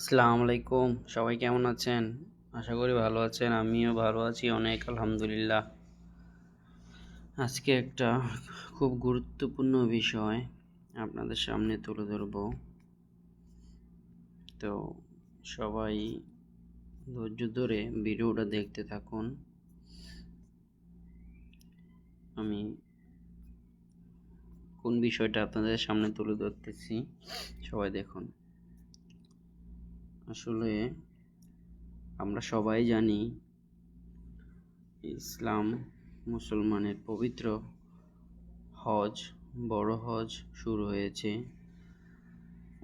আসসালামু আলাইকুম। সবাই কেমন আছেন? আশা করি ভালো আছেন। আমিও ভালো আছি অনেক আলহামদুলিল্লাহ। আজকে একটা খুব গুরুত্বপূর্ণ বিষয় আপনাদের সামনে তুলে ধরব। তো সবাই ধৈর্য ধরে ভিডিওটা দেখতে থাকুন। আমি কোন বিষয়টা আপনাদের সামনে তুলে ধরতেছি সবাই দেখুন। আসলে আমরা সবাই জানি ইসলাম মুসলমানের পবিত্র হজ, বড় হজ শুরু হয়েছে।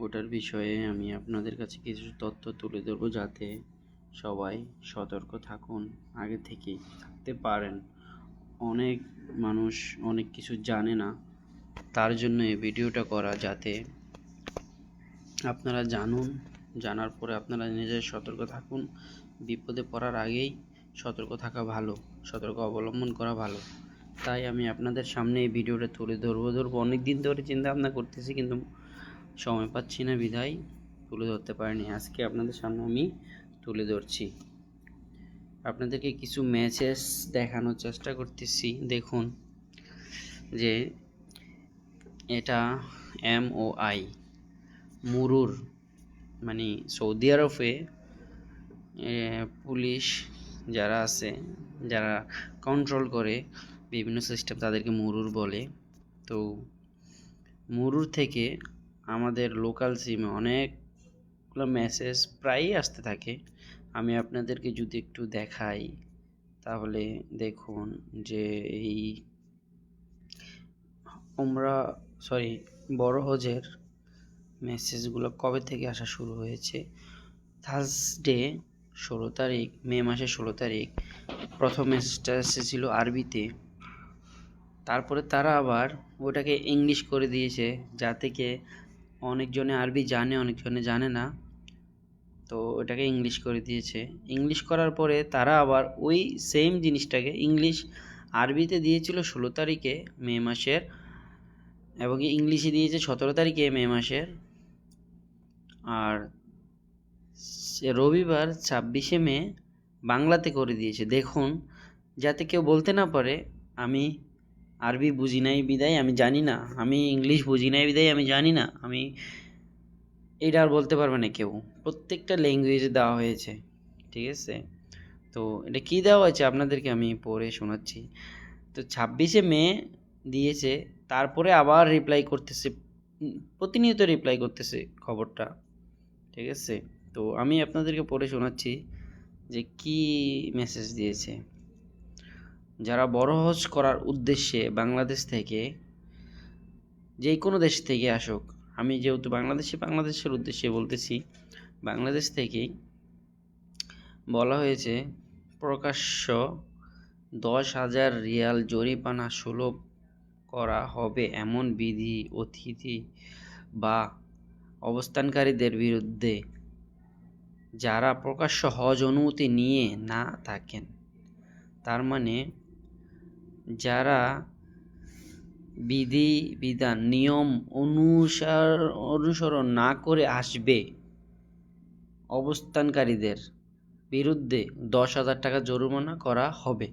ওটার বিষয়ে আমি আপনাদের কাছে কিছু তথ্য তুলে ধরবো যাতে সবাই সতর্ক থাকুন, আগে থেকেই থাকতে পারেন। অনেক মানুষ অনেক কিছু জানে না, তার জন্য এই ভিডিওটা করা, যাতে আপনারা জানুন, জানার পরে আপনারা নিজের সতর্ক থাকুন। বিপদে পড়ার আগেই সতর্ক থাকা ভালো, সতর্ক অবলম্বন করা ভালো। তাই আমি আপনাদের সামনে এই ভিডিওটা তুলে ধরবো। অনেক দিন ধরে চিন্তা ভাবনা করতেছি, কিন্তু সময় পাচ্ছি না বিধায় তুলে ধরতে পারিনি। আজকে আপনাদের সামনে আমি তুলে ধরছি। আপনাদেরকে কিছু মেসেজ দেখানোর চেষ্টা করতেছি। দেখুন যে এটা MOI মুরুর, মানে সৌদি আরবে পুলিশ যারা আছে, যারা কন্ট্রোল করে বিভিন্ন সিস্টেম, তাদেরকে মুরুর বলে। তো মুরুর থেকে আমাদের লোকাল সিমে অনেকগুলো মেসেজ প্রায়ই আসতে থাকে। আমি আপনাদেরকে যদি একটু দেখাই তাহলে দেখুন যে এই বড় হজের মেসেজগুলো কবে থেকে আসা শুরু হয়েছে। থার্সডে 16 তারিখ, মে মাসের 16 তারিখ প্রথম মেসেজটা এসেছিল আরবিতে। তারপরে তারা আবার ওটাকে ইংলিশ করে দিয়েছে, যা থেকে অনেকজনে আরবি জানে, অনেকজনে জানে না। তো ওটাকে ইংলিশ করে দিয়েছে। ইংলিশ করার পরে তারা আবার ওই সেম জিনিসটাকে ইংলিশ আরবিতে দিয়েছিল 16 তারিখে মে মাসের, এবং ইংলিশে দিয়েছে 17 তারিখে মে মাসের। আর রবিবার 26শে মে বাংলাতে করে দিয়েছে। দেখুন, যাতে কেউ বলতে না পারে আমি আরবি বুঝি নাই বিদায় আমি জানি না, আমি ইংলিশ বুঝি নাই বিদায় আমি জানি না, আমি এটা আর বলতে পারবে না কেউ। প্রত্যেকটা ল্যাঙ্গুয়েজে দেওয়া হয়েছে, ঠিক আছে? তো এটা কী দেওয়া হয়েছে আপনাদেরকে আমি পড়ে শোনাচ্ছি। তো 26শে মে দিয়েছে, তারপরে আবার রিপ্লাই করতেছে, প্রতিনিয়ত রিপ্লাই করতেছে খবরটা, ঠিক আছে? তো আমি আপনাদেরকে পড়ে শোনাচ্ছি যে কি মেসেজ দিয়েছে। যারা বড় হজ করার উদ্দেশ্যে বাংলাদেশ থেকে, যে কোনো দেশ থেকে আসুক, আমি যেহেতু বাংলাদেশের উদ্দেশ্যে বলতেছি, বাংলাদেশ থেকেই বলা হয়েছে প্রকাশ্য 10,000 রিয়াল জরিমানা সুলভ করা হবে এমন বিধি অতিথি বা অবস্থানকারীদের বিরুদ্ধে যারা প্রকাশ্য হজ অনুমতি নিয়ে না থাকেন। তার মানে যারা বিধিবিধান নিয়ম অনুসরণ না করে আসবে, অবস্থানকারীদের বিরুদ্ধে 10,000 টাকা জরিমানা করা হবে।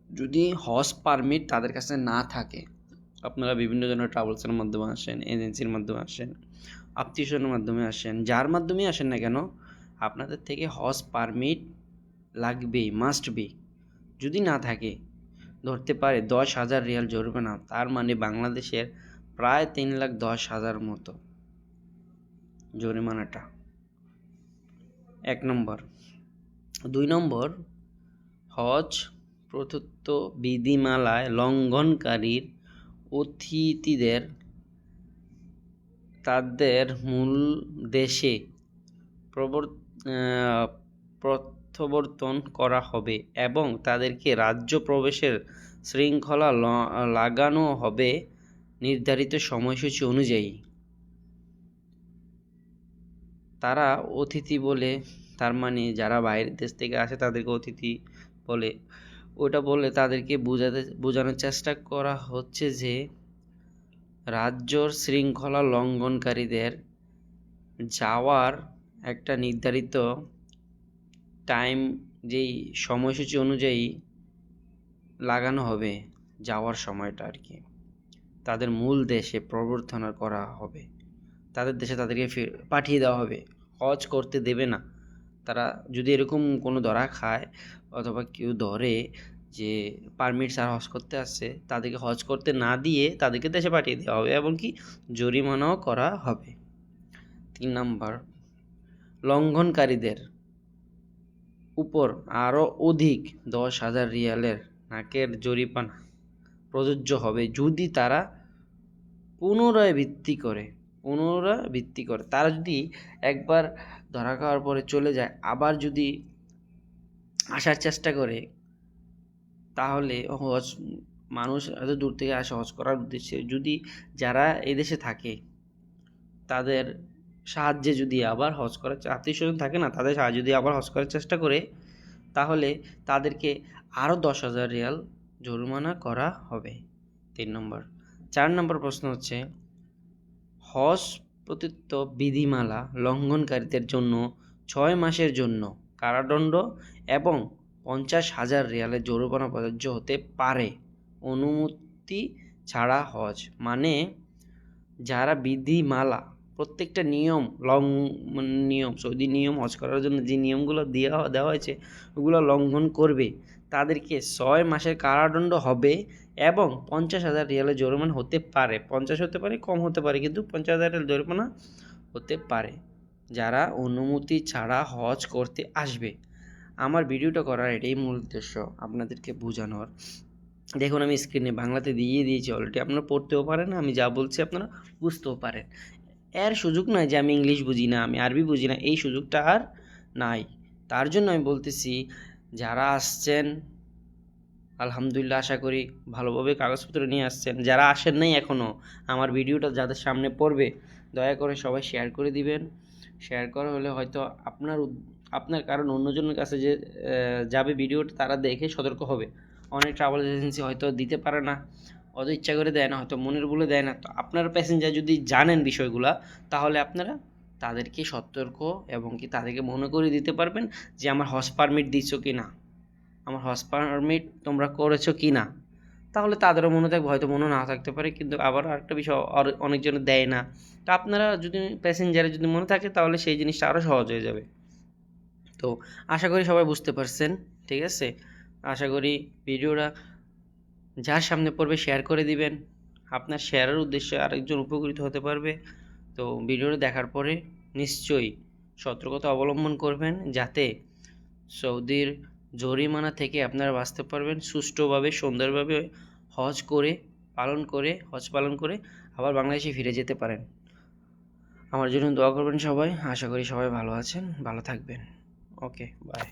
যদি হজ পারমিট তাদের কাছে না থাকে, আপনারা বিভিন্ন জনের ট্রাভেলসের মাধ্যমে আসেন, এজেন্সির মাধ্যমে আসেন, আত্মীয়স্বজনের মাধ্যমে আসেন, যার মাধ্যমে আসেন না কেন, আপনাদের থেকে হজ পারমিট লাগবেই, মাস্ট বি। যদি না থাকে ধরতে পারে 10,000 রিয়াল জরিমানা, তার মানে বাংলাদেশের প্রায় 3,10,000 মতো জরিমানাটা। 1 নম্বর। 2 নম্বর, হজ প্রদত্ত বিধিমালায় লঙ্ঘনকারীর অতিথিদের তাদের মূল দেশে প্রত্যাবর্তন করা হবে এবং তাদেরকে রাজ্য প্রবেশের শৃঙ্খলা লাগানো হবে নির্ধারিত সময়সূচি অনুযায়ী। তারা অতিথি বলে, তার মানে যারা বাইরের দেশ থেকে আসে তাদেরকে অতিথি বলে। ওটা বলে তাদেরকে বোঝানোর চেষ্টা করা হচ্ছে যে রাজ্যর শৃঙ্খলা লঙ্ঘনকারীদের যাওয়ার একটা নির্ধারিত টাইম, যেই সময়সূচি অনুযায়ী লাগানো হবে যাওয়ার সময়টা আর কি, তাদের মূল দেশে প্রবর্তন করা হবে, তাদের দেশে তাদেরকে পাঠিয়ে দেওয়া হবে, হজ করতে দেবে না। তারা যদি এরকম কোনো ধরা খায় অথবা কেউ ধরে যে পারমিট ছাড়া হজ করতে আসছে, তাদেরকে হজ করতে না দিয়ে তাদেরকে দেশে পাঠিয়ে দেওয়া হবে এবং কি জরিমানাও করা হবে। 3 নম্বর, লঙ্ঘনকারীদের উপর আরও অধিক 10,000 রিয়ালের নাকের জরিমানা প্রযোজ্য হবে যদি তারা পুনরাবৃত্তি করে। তারা যদি একবার ধরা খাওয়ার পরে চলে যায়, আবার যদি আসার চেষ্টা করে, তাহলে মানুষ এত দূর থেকে আসে হজ করার উদ্দেশ্যে, যদি যারা এদেশে থাকে তাদের সাহায্যে যদি আবার হজ করার আত্মীয় স্বজন থাকে না, তাদের সাহায্যে যদি আবার হজ করার চেষ্টা করে, তাহলে তাদেরকে আরও 10,000 রিয়াল জরিমানা করা হবে। 3 নম্বর। 4 নম্বর প্রশ্ন হচ্ছে, হজ প্রদত্ত বিধিমালা লঙ্ঘনকারীদের জন্য 6 মাসের জন্য কারাদণ্ড এবং 50,000 রিয়ালের জরিমানা প্রযোজ্য হতে পারে অনুমতি ছাড়া হজ। মানে যারা বিধিমালা, প্রত্যেকটা নিয়ম সৌদি নিয়ম, হজ করার জন্য যে নিয়মগুলো দেওয়া হয়েছে ওগুলো লঙ্ঘন করবে, তাদেরকে 6 মাসের কারাদণ্ড হবে এবং 50,000 রিয়ালের জরিমানা হতে পারে। 50 হতে পারে, কম হতে পারে, কিন্তু 50,000 রিয়াল জরিমানা হতে পারে যারা অনুমতি ছাড়া হজ করতে আসবে। আমার ভিডিওটা করার এটাই মূল উদ্দেশ্য, আপনাদেরকে বোঝানোর। দেখুন আমি স্ক্রিনে বাংলাতে দিয়ে দিয়েছি অলরেডি, আপনারা পড়তেও পারেন, আমি যা বলছি আপনারা বুঝতেও পারেন। এর সুযোগ নয় যে আমি ইংলিশ বুঝি না, আমি আরবি বুঝি না, এই সুযোগটা আর নাই। তার জন্য আমি বলতেছি, যারা আসছেন আলহামদুলিল্লাহ, আশা করি ভালোভাবে কাগজপত্র নিয়ে আসছেন। যারা আসেন নাই এখনও, আমার ভিডিওটা যাদের সামনে পড়বে দয়া করে সবাই শেয়ার করে দিবেন। শেয়ার করা হলে হয়তো আপনার কারণ অন্যজনের কাছে যে যাবে ভিডিওটা, তারা দেখে সতর্ক হবে। অনেক ট্রাভেল এজেন্সি হয়তো দিতে পারে না, হয়তো ইচ্ছা করে দেয় না, হয়তো মনের ভুলে দেয় না। তো আপনারা প্যাসেঞ্জার যদি জানেন বিষয়গুলো, তাহলে আপনারা তাদেরকে সতর্ক এবং কি তাদেরকে মনে করে দিতে পারবেন যে আমার হজ পারমিট দিচ্ছ কি না, আমার হজ পারমিট তোমরা করেছো কি না। তাহলে তাদেরও মনে থাকবে, হয়তো মনে না থাকতে পারে, কিন্তু আবার আরেকটা বিষয়, অনেকজনে দেয় না। তো আপনারা যদি প্যাসেঞ্জারে যদি মনে থাকে, তাহলে সেই জিনিসটা আরও সহজ হয়ে যাবে। তো আশা করি সবাই বুঝতে পারছেন, ঠিক আছে? আশা করি ভিডিওটা যার সামনে পড়বে শেয়ার করে দিবেন, আপনার শেয়ারের উদ্দেশ্যে আরেকজন উপকৃত হতে পারবে। তো ভিডিওটা দেখার পরে নিশ্চয়ই সতর্কতা অবলম্বন করবেন, যাতে সৌদির জরিমানা থেকে আপনারা বাঁচতে পারবেন, সুষ্ঠুভাবে সুন্দরভাবে হজ পালন করে আবার বাংলাদেশে ফিরে যেতে পারেন। আমার জন্য দোয়া করবেন সবাই। আশা করি সবাই ভালো আছেন, ভালো থাকবেন। ওকে, বাই।